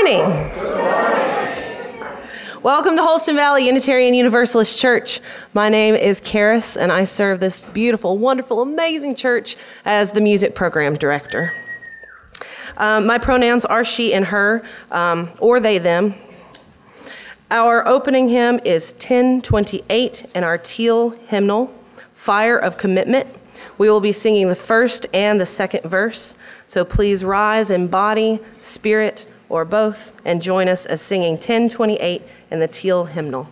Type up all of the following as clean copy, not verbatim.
morning. Welcome to Holston Valley Unitarian Universalist Church. My name is Karis, and I serve this beautiful, wonderful, amazing church as the music program director. My pronouns are she and her, or they, them. Our opening hymn is 1028 and our teal hymnal, Fire of Commitment. We will be singing the first and the second verse, so please rise in body, spirit, or both, and join us as singing 1028 in the teal hymnal.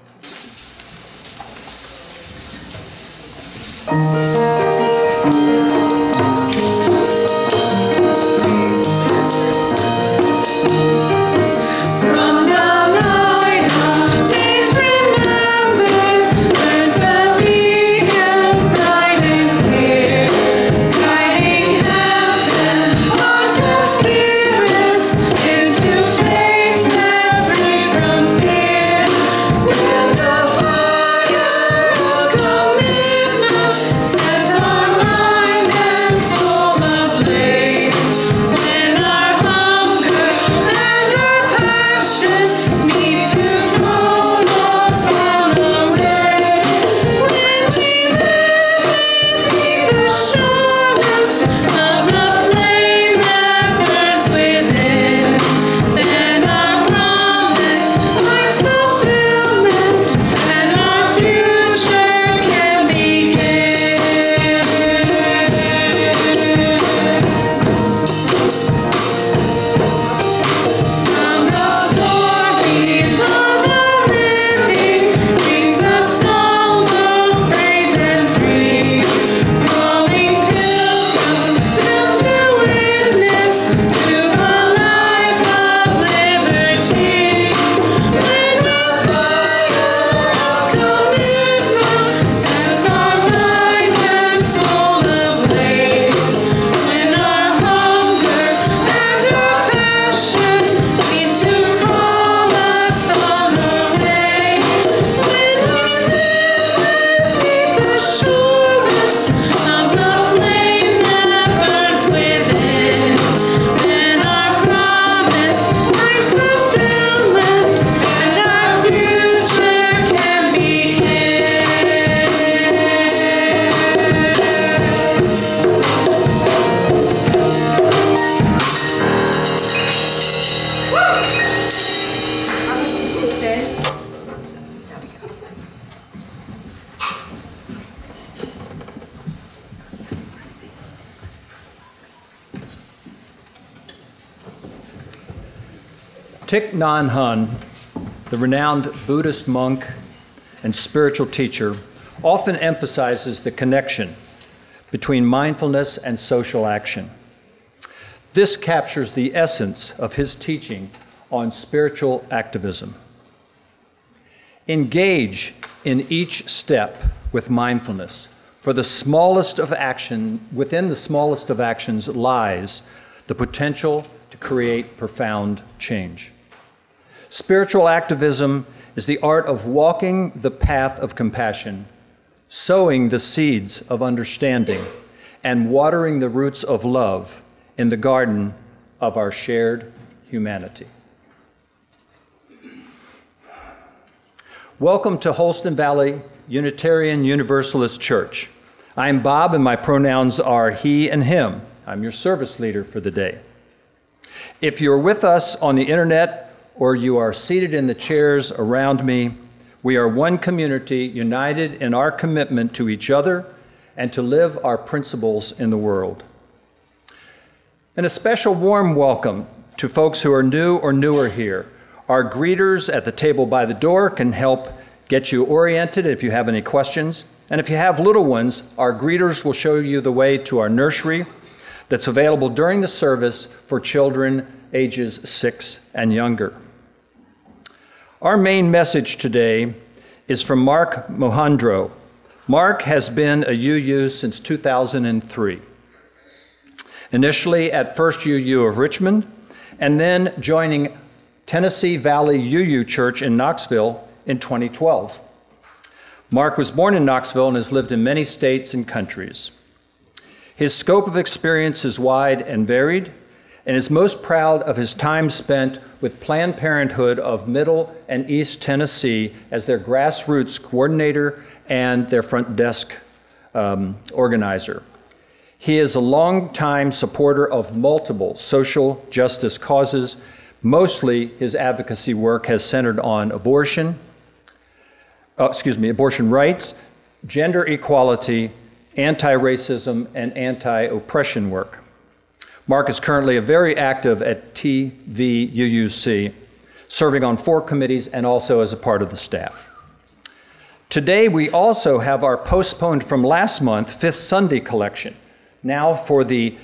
Thich Nhat Hanh, the renowned Buddhist monk and spiritual teacher, often emphasizes the connection between mindfulness and social action. This captures the essence of his teaching on spiritual activism. Engage in each step with mindfulness, for the smallest of action, within the smallest of actions lies the potential to create profound change. Spiritual activism is the art of walking the path of compassion, sowing the seeds of understanding, and watering the roots of love in the garden of our shared humanity. Welcome to Holston Valley Unitarian Universalist Church. I'm Bob, and my pronouns are he and him. I'm your service leader for the day. If you're with us on the internet or you are seated in the chairs around me, we are one community united in our commitment to each other and to live our principles in the world. And a special warm welcome to folks who are new or newer here. Our greeters at the table by the door can help get you oriented if you have any questions. And if you have little ones, our greeters will show you the way to our nursery that's available during the service for children ages 6 and younger. Our main message today is from Mark Mohandro. Mark has been a UU since 2003. Initially at First UU of Richmond, and then joining Tennessee Valley UU Church in Knoxville in 2012. Mark was born in Knoxville and has lived in many states and countries. His scope of experience is wide and varied, and is most proud of his time spent with Planned Parenthood of Middle and East Tennessee as their grassroots coordinator and their front desk organizer. He is a longtime supporter of multiple social justice causes. Mostly his advocacy work has centered on abortion rights, gender equality, anti-racism, and anti-oppression work. Mark is currently very active at TVUUC, serving on 4 committees and also as a part of the staff. Today, we also have our postponed from last month Fifth Sunday collection, now for the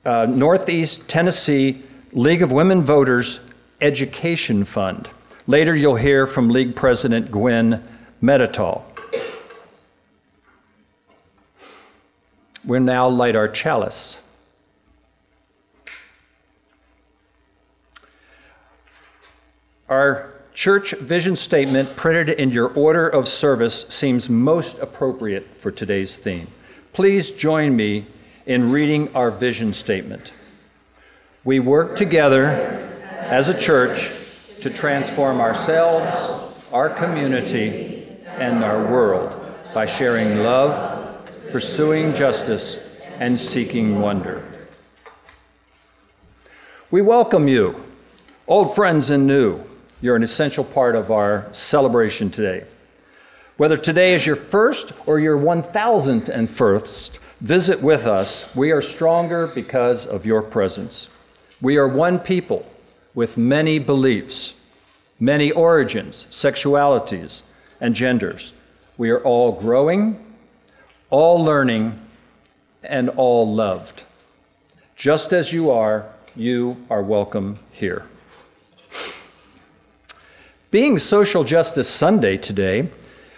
Northeast Tennessee League of Women Voters Education Fund. Later, you'll hear from League President Gwen Medetol. We'll now light our chalice. Our church vision statement printed in your order of service seems most appropriate for today's theme. Please join me in reading our vision statement. We work together as a church to transform ourselves, our community, and our world by sharing love, pursuing justice, and seeking wonder. We welcome you, old friends and new. You're an essential part of our celebration today. Whether today is your first or your 1,001st visit with us, we are stronger because of your presence. We are one people with many beliefs, many origins, sexualities, and genders. We are all growing, all learning, and all loved. Just as you are welcome here. Being Social Justice Sunday today,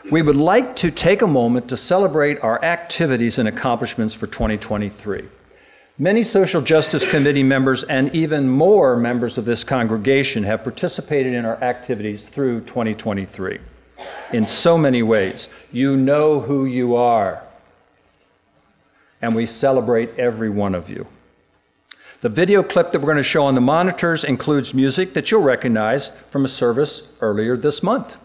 we would like to take a moment to celebrate our activities and accomplishments for 2023. Many Social Justice Committee members and even more members of this congregation have participated in our activities through 2023. In so many ways, you know who you are, and we celebrate every one of you. The video clip that we're going to show on the monitors includes music that you'll recognize from a service earlier this month.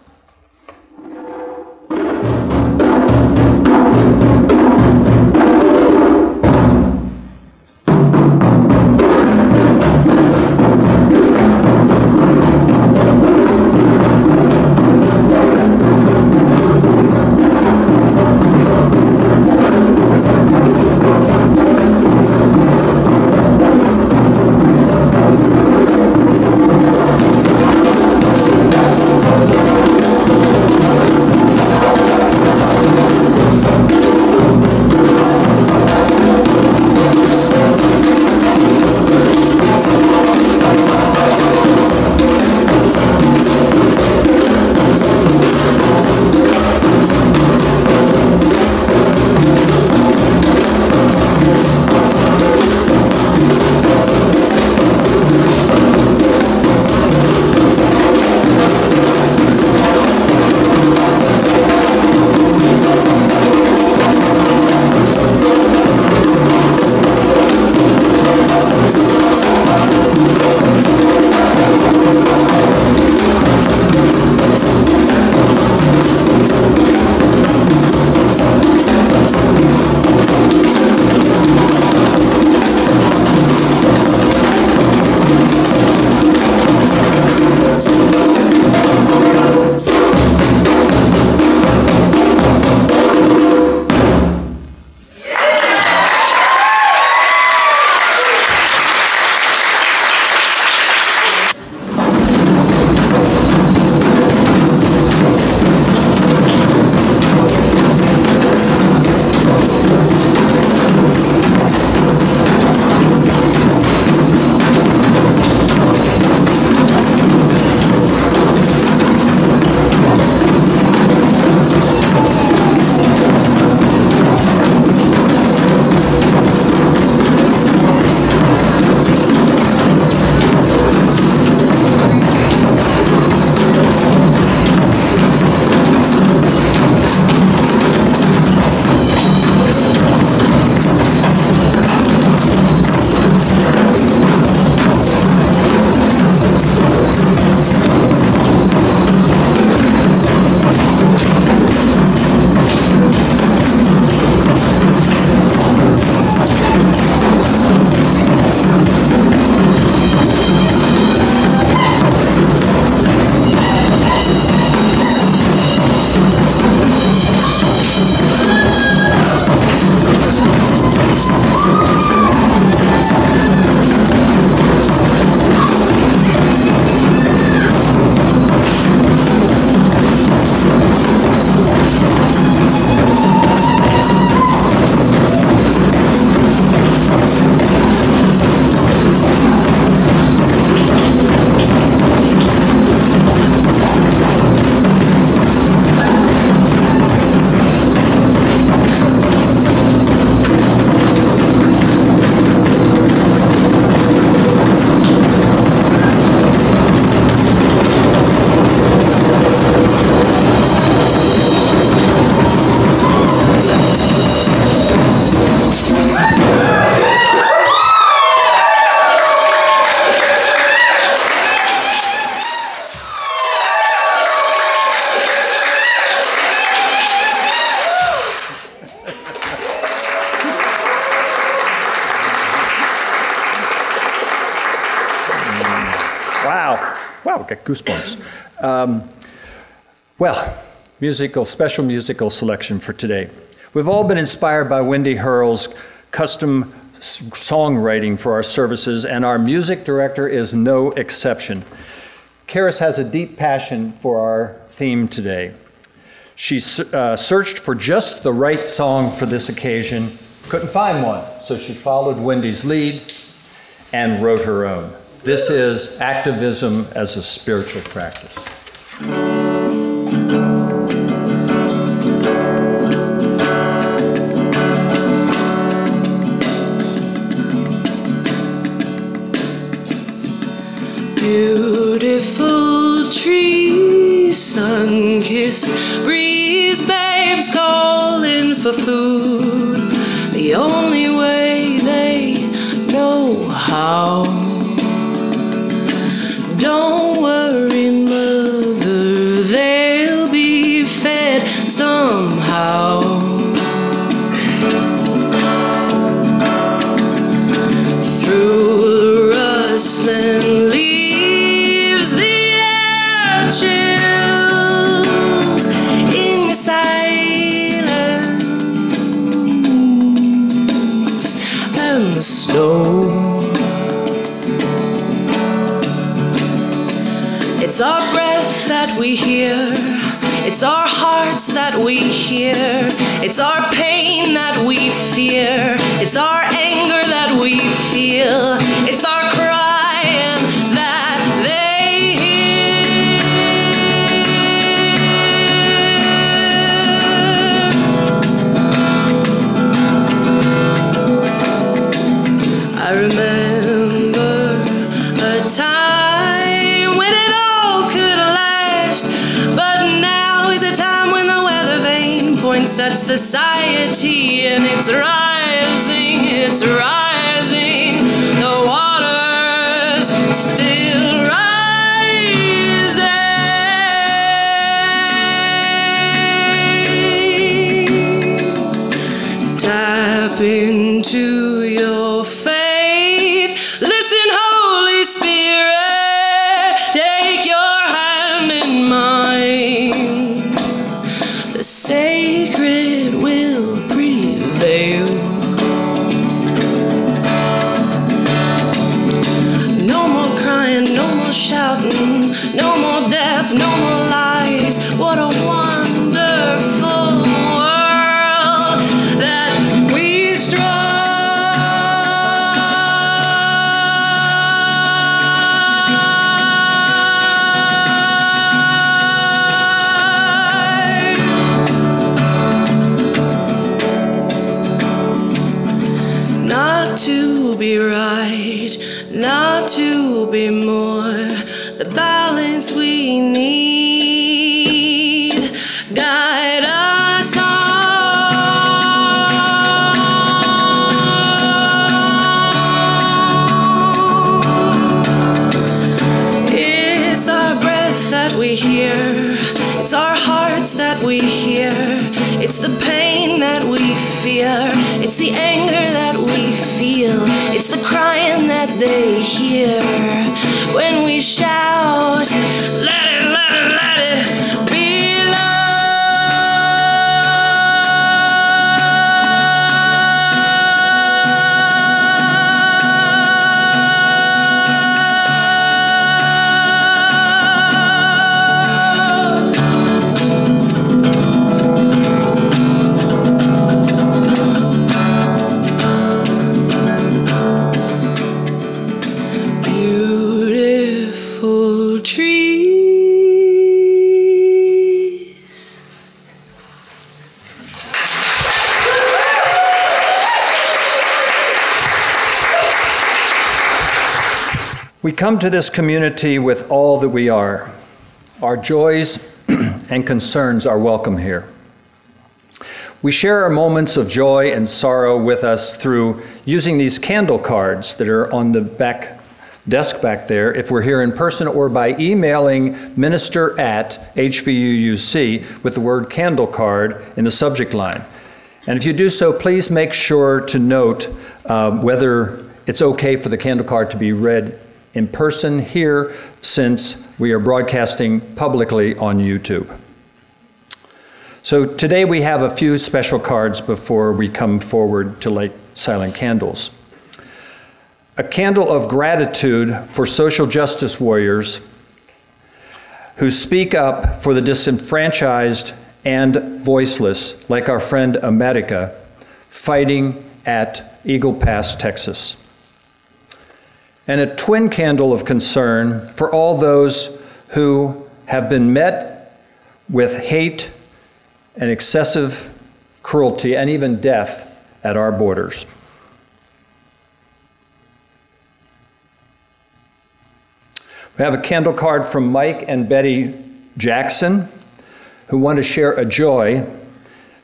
Wow, got goosebumps. Special musical selection for today. We've all been inspired by Wendy Hurl's custom songwriting for our services, and our music director is no exception. Karis has a deep passion for our theme today. She searched for just the right song for this occasion, couldn't find one, so she followed Wendy's lead and wrote her own. This is Activism as a Spiritual Practice. Beautiful trees, sun-kissed breeze, babes calling for food, the only way they know how. Don't worry, mother, they'll be fed somehow. Through the rustling leaves, the air chills in your silence, and the snow. It's our breath that we hear, it's our hearts that we hear, it's our pain that we fear, it's our anger that we feel, it's our crying that they hear. I remember a time when it all could last, but now is a time when the weather vane points at society, and it's rising, it's rising, the water's still rising. Tap into your faith, listen, Holy Spirit, take your hand in mine, the sacred will prevail. No more crying, no more shouting, no more death, no more lies. What a wonderful world that we strive. Not to be right, not to be more, the balance we need, guide us on. It's our breath that we hear, it's our hearts that we hear, it's the pain that we fear, it's the anger that we feel, it's the crying that they hear. When we shout, let it, let it, let it be love. Beautiful trees. We come to this community with all that we are. Our joys and concerns are welcome here. We share our moments of joy and sorrow with us through using these candle cards that are on the back desk back there, if we're here in person, or by emailing minister@hvuuc with the word candle card in the subject line. And if you do so, please make sure to note whether it's okay for the candle card to be read in person here since we are broadcasting publicly on YouTube. So today we have a few special cards before we come forward to light silent candles. A candle of gratitude for social justice warriors who speak up for the disenfranchised and voiceless, like our friend America, fighting at Eagle Pass, Texas. And a twin candle of concern for all those who have been met with hate and excessive cruelty and even death at our borders. We have a candle card from Mike and Betty Jackson, who want to share a joy.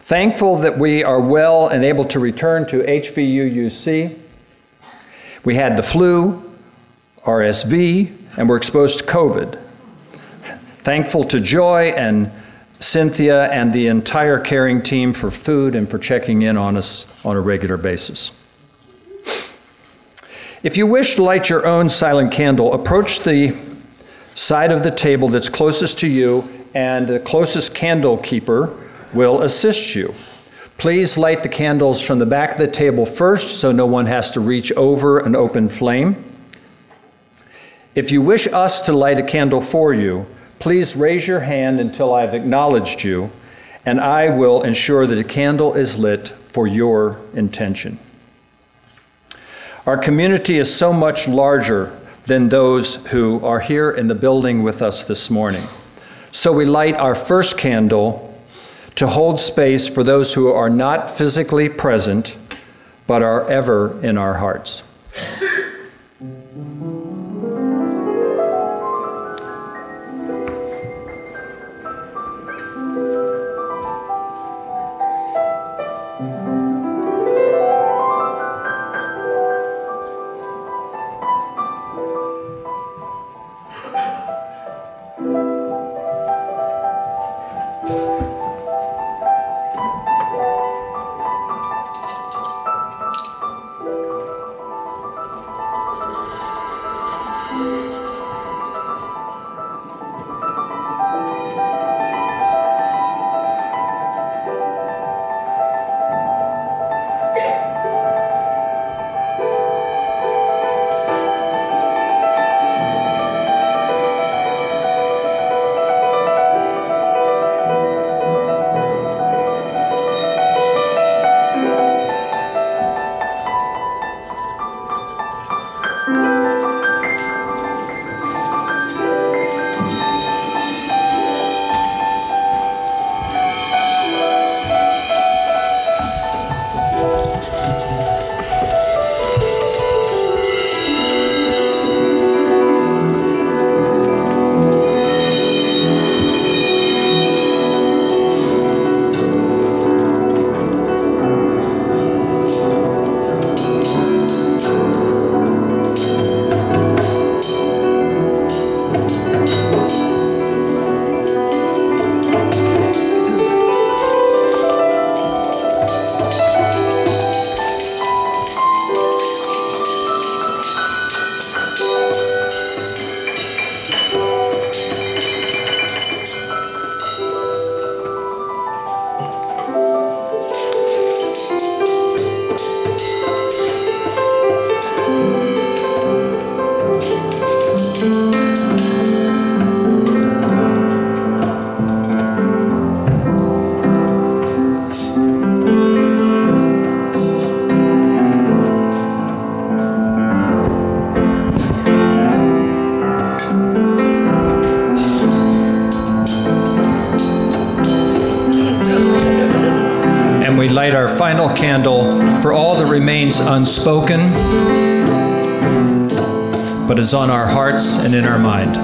Thankful that we are well and able to return to HVUUC. We had the flu, RSV, and were exposed to COVID. Thankful to Joy and Cynthia and the entire caring team for food and for checking in on us on a regular basis. If you wish to light your own silent candle, approach the side of the table that's closest to you, and the closest candle keeper will assist you. Please light the candles from the back of the table first so no one has to reach over an open flame. If you wish us to light a candle for you, please raise your hand until I've acknowledged you, and I will ensure that a candle is lit for your intention. Our community is so much larger than those who are here in the building with us this morning. So we light our first candle to hold space for those who are not physically present, but are ever in our hearts. Light our final candle for all that remains unspoken, but is on our hearts and in our mind.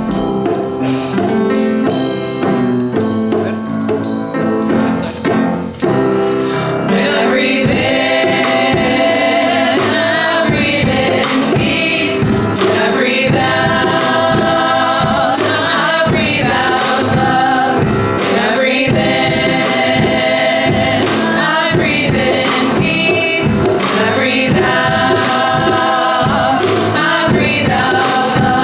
I breathe out love.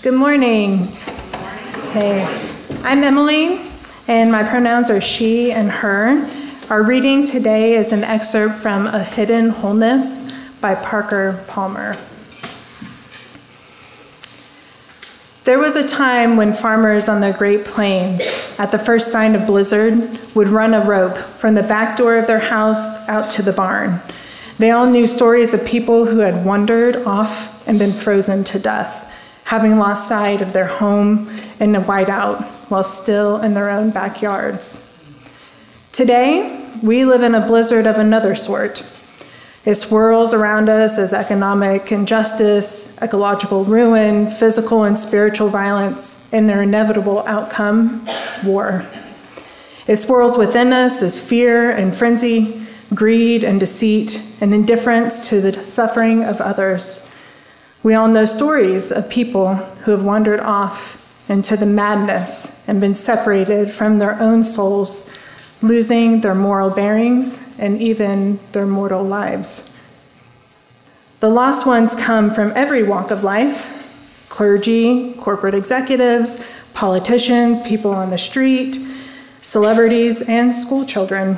Good morning. Hey, I'm Emily, and my pronouns are she and her. Our reading today is an excerpt from A Hidden Wholeness by Parker Palmer. There was a time when farmers on the Great Plains, at the first sign of blizzard, would run a rope from the back door of their house out to the barn. They all knew stories of people who had wandered off and been frozen to death, having lost sight of their home in a whiteout while still in their own backyards. Today, we live in a blizzard of another sort. It swirls around us as economic injustice, ecological ruin, physical and spiritual violence, and their inevitable outcome, war. It swirls within us as fear and frenzy, greed and deceit, and indifference to the suffering of others. We all know stories of people who have wandered off into the madness and been separated from their own souls, losing their moral bearings and even their mortal lives. The lost ones come from every walk of life: clergy, corporate executives, politicians, people on the street, celebrities, and school children.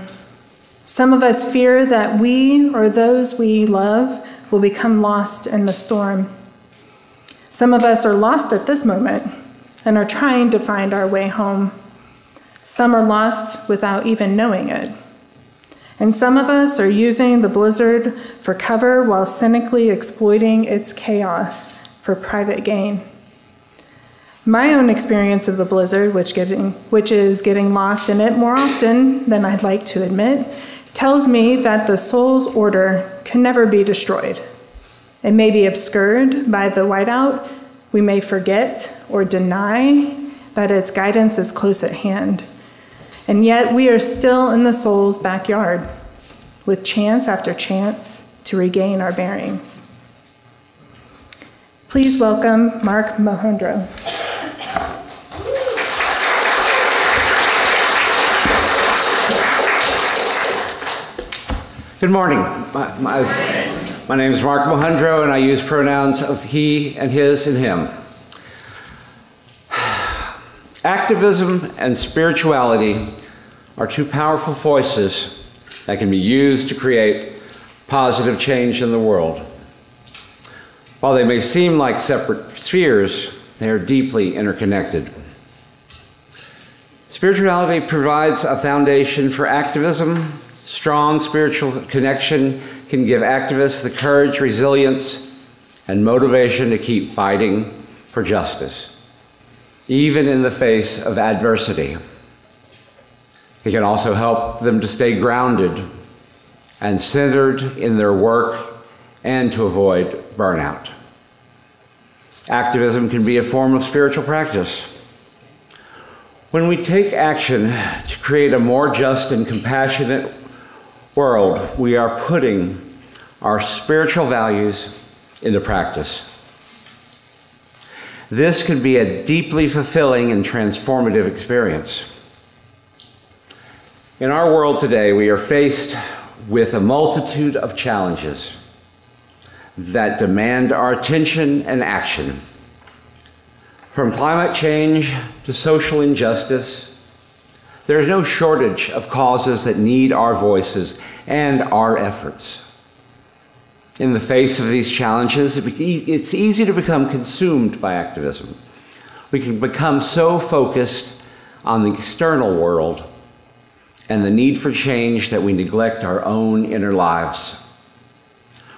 Some of us fear that we or those we love will become lost in the storm. Some of us are lost at this moment and are trying to find our way home. Some are lost without even knowing it. And some of us are using the blizzard for cover while cynically exploiting its chaos for private gain. My own experience of the blizzard, which is getting lost in it more often than I'd like to admit, tells me that the soul's order can never be destroyed. It may be obscured by the whiteout. We may forget or deny that its guidance is close at hand. And yet we are still in the soul's backyard, with chance after chance to regain our bearings. Please welcome Mark Mahundro. Good morning. My name is Mark Mahundro, and I use pronouns of he and his and him. Activism and spirituality are two powerful voices that can be used to create positive change in the world. While they may seem like separate spheres, they are deeply interconnected. Spirituality provides a foundation for activism. Strong spiritual connection can give activists the courage, resilience, and motivation to keep fighting for justice, even in the face of adversity. It can also help them to stay grounded and centered in their work and to avoid burnout. Activism can be a form of spiritual practice. When we take action to create a more just and compassionate world, we are putting our spiritual values into practice. This can be a deeply fulfilling and transformative experience. In our world today, we are faced with a multitude of challenges that demand our attention and action. From climate change to social injustice, there is no shortage of causes that need our voices and our efforts. In the face of these challenges, it's easy to become consumed by activism. We can become so focused on the external world and the need for change that we neglect our own inner lives.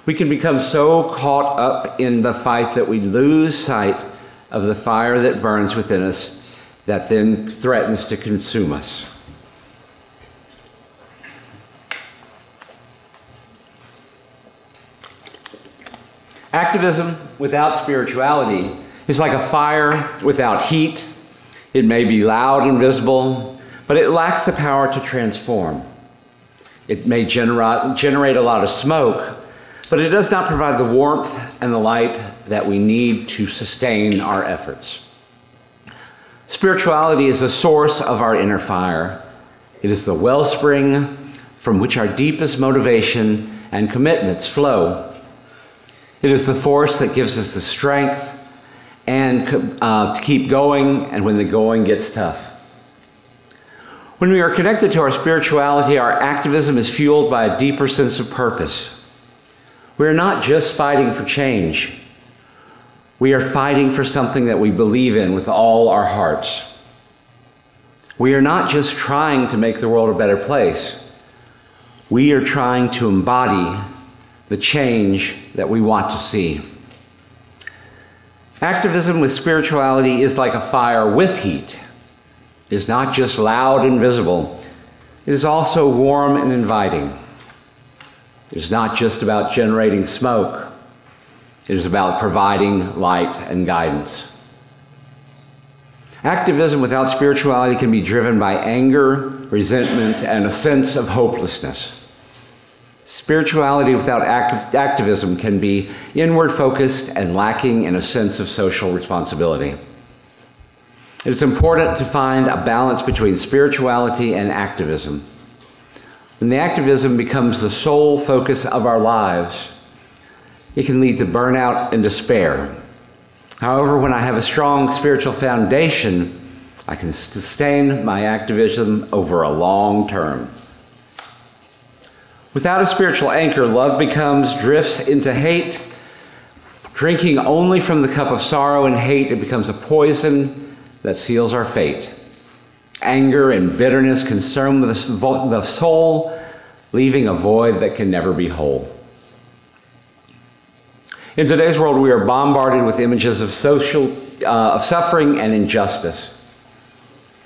We can become so caught up in the fight that we lose sight of the fire that burns within us that then threatens to consume us. Activism without spirituality is like a fire without heat. It may be loud and visible, but it lacks the power to transform. It may generate a lot of smoke, but it does not provide the warmth and the light that we need to sustain our efforts. Spirituality is the source of our inner fire. It is the wellspring from which our deepest motivation and commitments flow. It is the force that gives us the strength and to keep going and when the going gets tough. When we are connected to our spirituality, our activism is fueled by a deeper sense of purpose. We are not just fighting for change. We are fighting for something that we believe in with all our hearts. We are not just trying to make the world a better place. We are trying to embody the change that we want to see. Activism with spirituality is like a fire with heat. It is not just loud and visible. It is also warm and inviting. It is not just about generating smoke. It is about providing light and guidance. Activism without spirituality can be driven by anger, resentment, and a sense of hopelessness. Spirituality without activism can be inward-focused and lacking in a sense of social responsibility. It is important to find a balance between spirituality and activism. When the activism becomes the sole focus of our lives, it can lead to burnout and despair. However, when I have a strong spiritual foundation, I can sustain my activism over a long term. Without a spiritual anchor, love drifts into hate. Drinking only from the cup of sorrow and hate, it becomes a poison that seals our fate. Anger and bitterness consume the soul, leaving a void that can never be whole. In today's world, we are bombarded with images of suffering and injustice.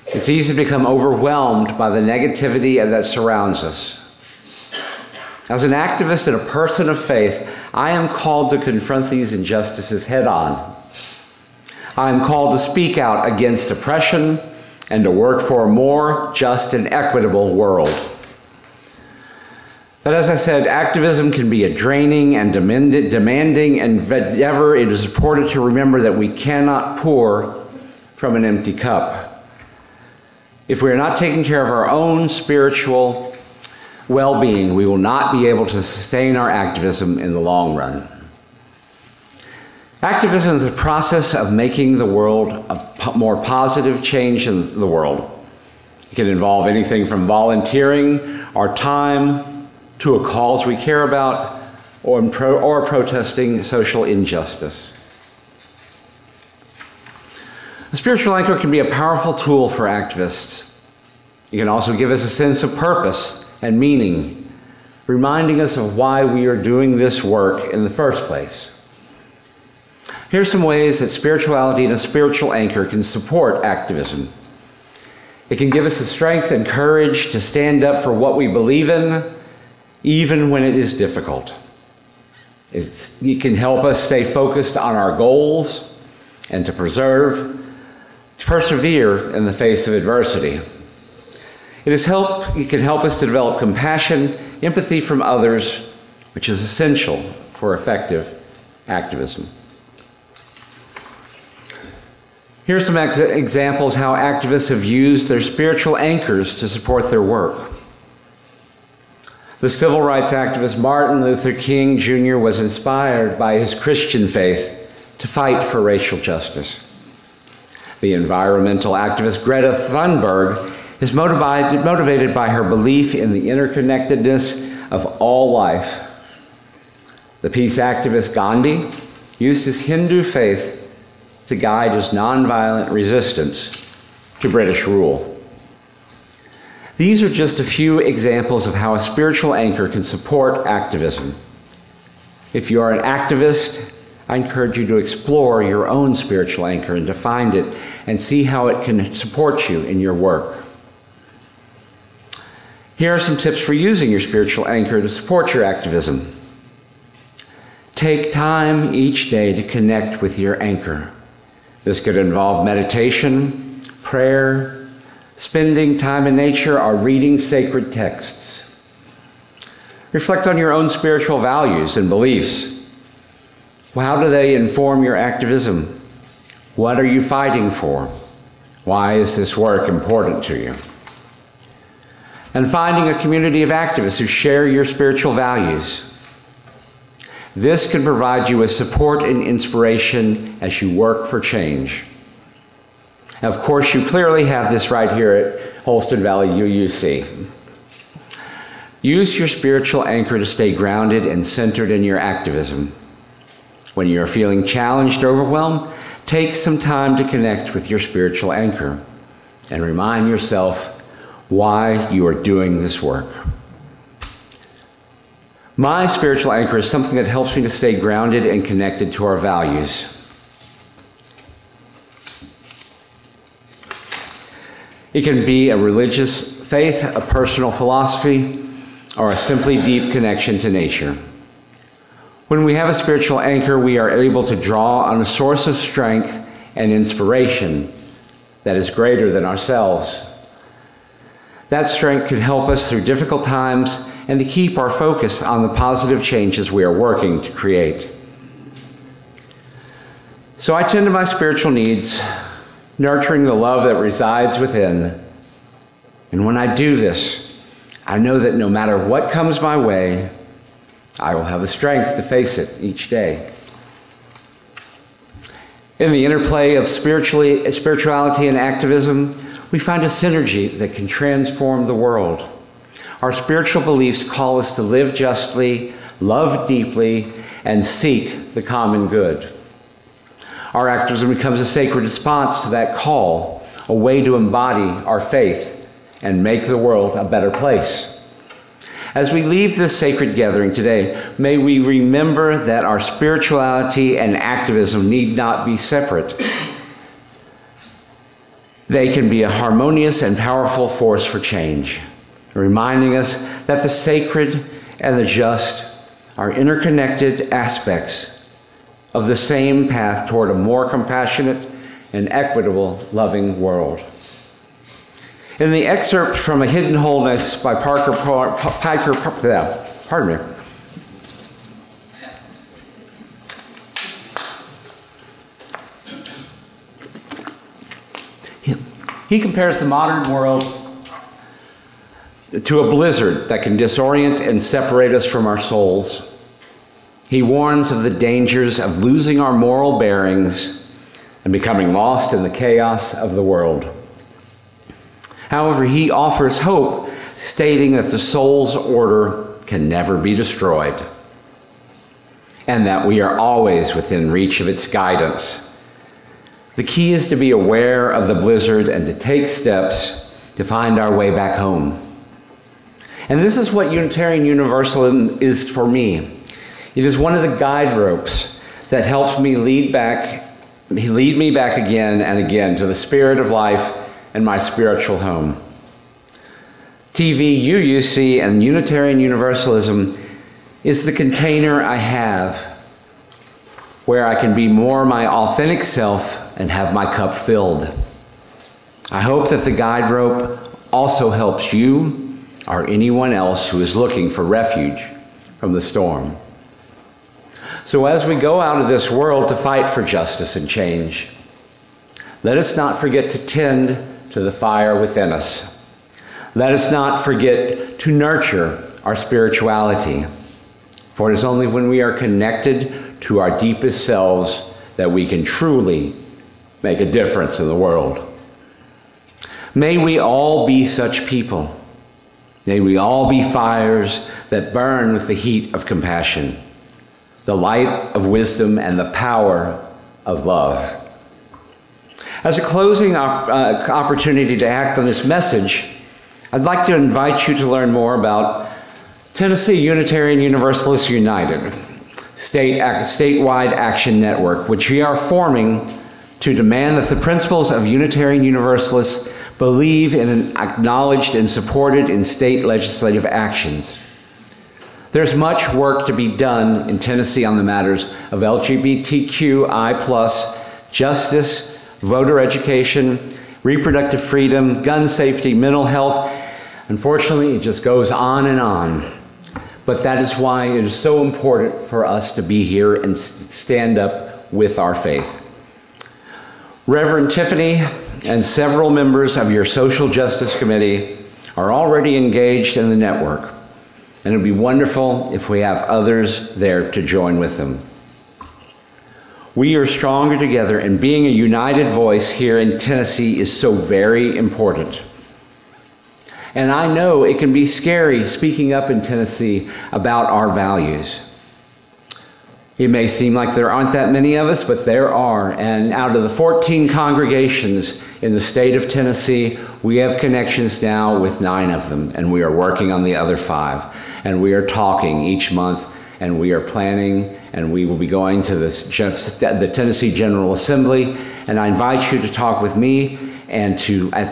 It's easy to become overwhelmed by the negativity that surrounds us. As an activist and a person of faith, I am called to confront these injustices head on. I am called to speak out against oppression and to work for a more just and equitable world. But as I said, activism can be a draining and demanding endeavor. It is important to remember that we cannot pour from an empty cup. If we are not taking care of our own spiritual well-being, we will not be able to sustain our activism in the long run. Activism is the process of making the world a more positive change in the world. It can involve anything from volunteering our time to a cause we care about or protesting social injustice. A spiritual anchor can be a powerful tool for activists. It can also give us a sense of purpose and meaning, reminding us of why we are doing this work in the first place. Here are some ways that spirituality and a spiritual anchor can support activism. It can give us the strength and courage to stand up for what we believe in, even when it is difficult. It can help us stay focused on our goals and to persevere in the face of adversity. It can help us to develop compassion, empathy from others, which is essential for effective activism. Here are some examples how activists have used their spiritual anchors to support their work. The civil rights activist Martin Luther King Jr. was inspired by his Christian faith to fight for racial justice. The environmental activist Greta Thunberg is motivated by her belief in the interconnectedness of all life. The peace activist Gandhi used his Hindu faith to guide his nonviolent resistance to British rule. These are just a few examples of how a spiritual anchor can support activism. If you are an activist, I encourage you to explore your own spiritual anchor and to find it and see how it can support you in your work. Here are some tips for using your spiritual anchor to support your activism. Take time each day to connect with your anchor. This could involve meditation, prayer, spending time in nature, or reading sacred texts. Reflect on your own spiritual values and beliefs. Well, how do they inform your activism? What are you fighting for? Why is this work important to you? And finding a community of activists who share your spiritual values. This can provide you with support and inspiration as you work for change. And of course, you clearly have this right here at Holston Valley UUC. Use your spiritual anchor to stay grounded and centered in your activism. When you're feeling challenged or overwhelmed, take some time to connect with your spiritual anchor and remind yourself why you are doing this work. My spiritual anchor is something that helps me to stay grounded and connected to our values. It can be a religious faith, a personal philosophy, or a simply deep connection to nature. When we have a spiritual anchor, we are able to draw on a source of strength and inspiration that is greater than ourselves. That strength can help us through difficult times and to keep our focus on the positive changes we are working to create. So I tend to my spiritual needs, nurturing the love that resides within. And when I do this, I know that no matter what comes my way, I will have the strength to face it each day. In the interplay of spirituality and activism, we find a synergy that can transform the world. Our spiritual beliefs call us to live justly, love deeply, and seek the common good. Our activism becomes a sacred response to that call, a way to embody our faith and make the world a better place. As we leave this sacred gathering today, may we remember that our spirituality and activism need not be separate. They can be a harmonious and powerful force for change, reminding us that the sacred and the just are interconnected aspects of the same path toward a more compassionate and equitable, loving world. In the excerpt from A Hidden Wholeness by he compares the modern world to a blizzard that can disorient and separate us from our souls. He warns of the dangers of losing our moral bearings and becoming lost in the chaos of the world. However, he offers hope, stating that the soul's order can never be destroyed, and that we are always within reach of its guidance. The key is to be aware of the blizzard and to take steps to find our way back home. And this is what Unitarian Universalism is for me. It is one of the guide ropes that helps me lead me back again and again to the spirit of life and my spiritual home. TV, UUC, and Unitarian Universalism is the container I have where I can be more my authentic self and have my cup filled. I hope that the guide rope also helps you or anyone else who is looking for refuge from the storm. So as we go out of this world to fight for justice and change, let us not forget to tend to the fire within us. Let us not forget to nurture our spirituality, for it is only when we are connected to our deepest selves that we can truly make a difference in the world. May we all be such people. May we all be fires that burn with the heat of compassion, the light of wisdom, and the power of love. As a closing opportunity to act on this message, I'd like to invite you to learn more about Tennessee Unitarian Universalists United, statewide action network, which we are forming to demand that the principles of Unitarian Universalists believe in and acknowledged and supported in state legislative actions. There's much work to be done in Tennessee on the matters of LGBTQI+, justice, voter education, reproductive freedom, gun safety, mental health. Unfortunately, it just goes on and on. But that is why it is so important for us to be here and stand up with our faith. Reverend Tiffany and several members of your Social Justice Committee are already engaged in the network. And it would be wonderful if we have others there to join with them. We are stronger together, and being a united voice here in Tennessee is so very important. And I know it can be scary speaking up in Tennessee about our values. It may seem like there aren't that many of us, but there are. And out of the 14 congregations in the state of Tennessee, we have connections now with 9 of them, and we are working on the other 5. And we are talking each month, and we are planning, and we will be going to the Tennessee General Assembly. And I invite you to talk with me and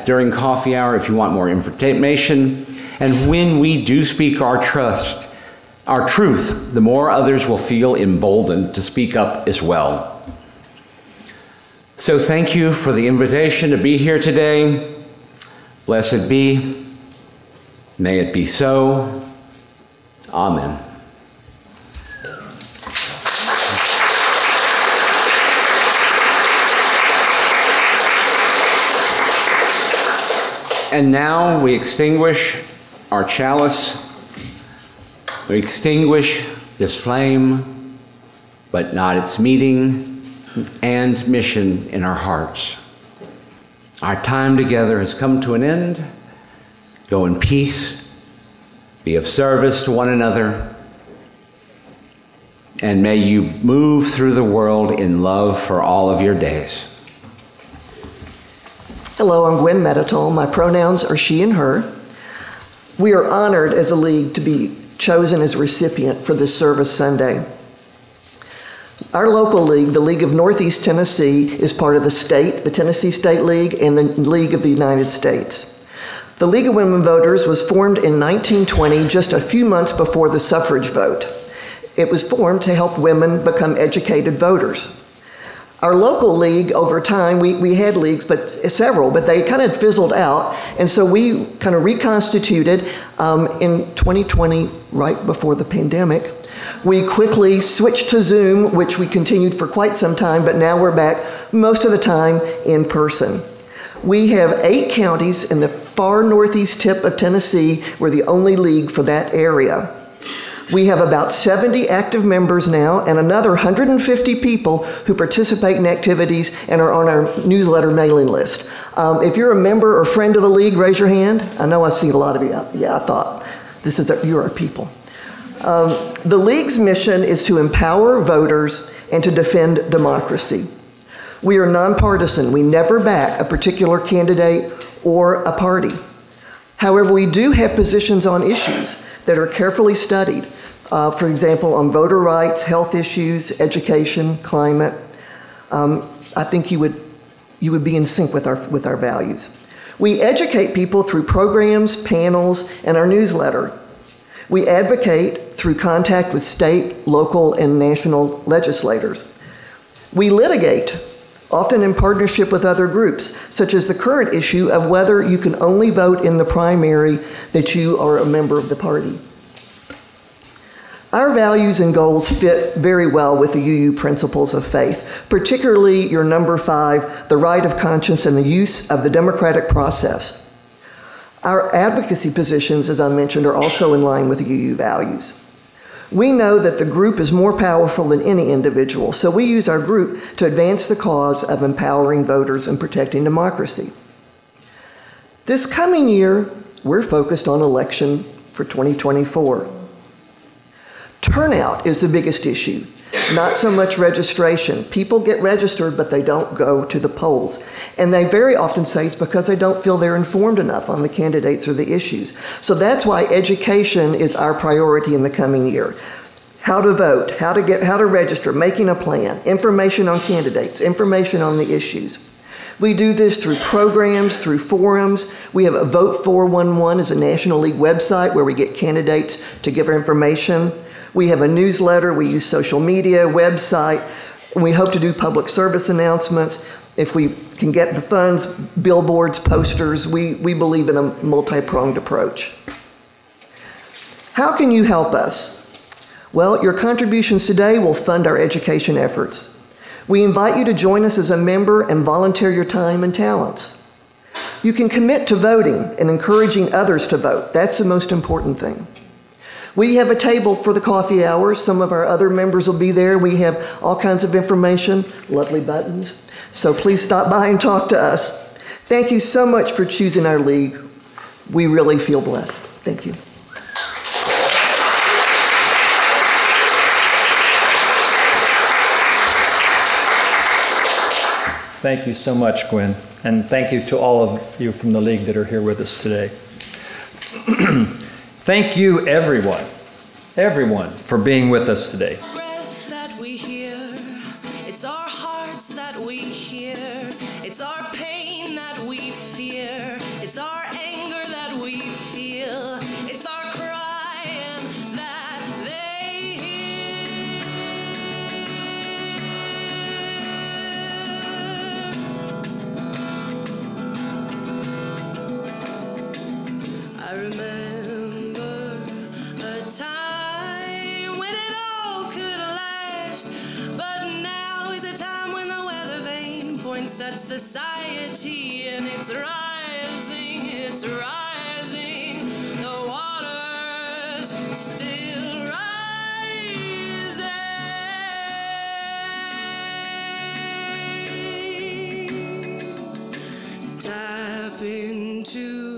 during coffee hour if you want more information. And when we do speak our truth, the more others will feel emboldened to speak up as well. So thank you for the invitation to be here today. Blessed be. May it be so. Amen. And now we extinguish our chalice. We extinguish this flame, but not its meaning and mission in our hearts. Our time together has come to an end. Go in peace, be of service to one another, and may you move through the world in love for all of your days. Hello, I'm Gwen Meditol. My pronouns are she and her. We are honored as a league to be chosen as recipient for this service Sunday. Our local league, the League of Northeast Tennessee, is part of the Tennessee State League and the League of the United States. The League of Women Voters was formed in 1920, just a few months before the suffrage vote. It was formed to help women become educated voters. Our local league, over time, we had leagues, several, but they kind of fizzled out. And so we kind of reconstituted in 2020, right before the pandemic. We quickly switched to Zoom, which we continued for quite some time, but now we're back most of the time in person. We have 8 counties in the far northeast tip of Tennessee. We're the only league for that area. We have about 70 active members now and another 150 people who participate in activities and are on our newsletter mailing list. If you're a member or friend of the league, raise your hand. I know I see a lot of you. Yeah, I thought you're our people. The league's mission is to empower voters and to defend democracy. We are nonpartisan. We never back a particular candidate or a party. However, we do have positions on issues that are carefully studied. For example, on voter rights, health issues, education, climate. I think you would be in sync with our values. We educate people through programs, panels, and our newsletter. We advocate through contact with state, local, and national legislators. We litigate, often in partnership with other groups, such as the current issue of whether you can only vote in the primary that you are a member of the party. Our values and goals fit very well with the UU principles of faith, particularly your number 5, the right of conscience and the use of the democratic process. Our advocacy positions, as I mentioned, are also in line with the UU values. We know that the group is more powerful than any individual, so we use our group to advance the cause of empowering voters and protecting democracy. This coming year, we're focused on election for 2024. Turnout is the biggest issue, not so much registration. People get registered, but they don't go to the polls. And they very often say it's because they don't feel they're informed enough on the candidates or the issues. So that's why education is our priority in the coming year. How to vote, how to register, making a plan, information on candidates, information on the issues. We do this through programs, through forums. We have a Vote 411 is a National League website where we get candidates to give our information. We have a newsletter, we use social media, website, and we hope to do public service announcements. If we can get the funds, billboards, posters, we believe in a multi-pronged approach. How can you help us? Well, your contributions today will fund our education efforts. We invite you to join us as a member and volunteer your time and talents. You can commit to voting and encouraging others to vote. That's the most important thing. We have a table for the coffee hour. Some of our other members will be there. We have all kinds of information, lovely buttons. So please stop by and talk to us. Thank you so much for choosing our league. We really feel blessed. Thank you. Thank you so much, Gwen. And thank you to all of you from the league that are here with us today. Thank you, everyone, for being with us today. Breath that we hear, it's our hearts that we hear, it's our pain that we fear, it's our anger that we feel, it's our crying that they hear. I remember a time when it all could last, but now is a time when the weather vane points at society, and it's rising, it's rising, the water's still rising. Tap into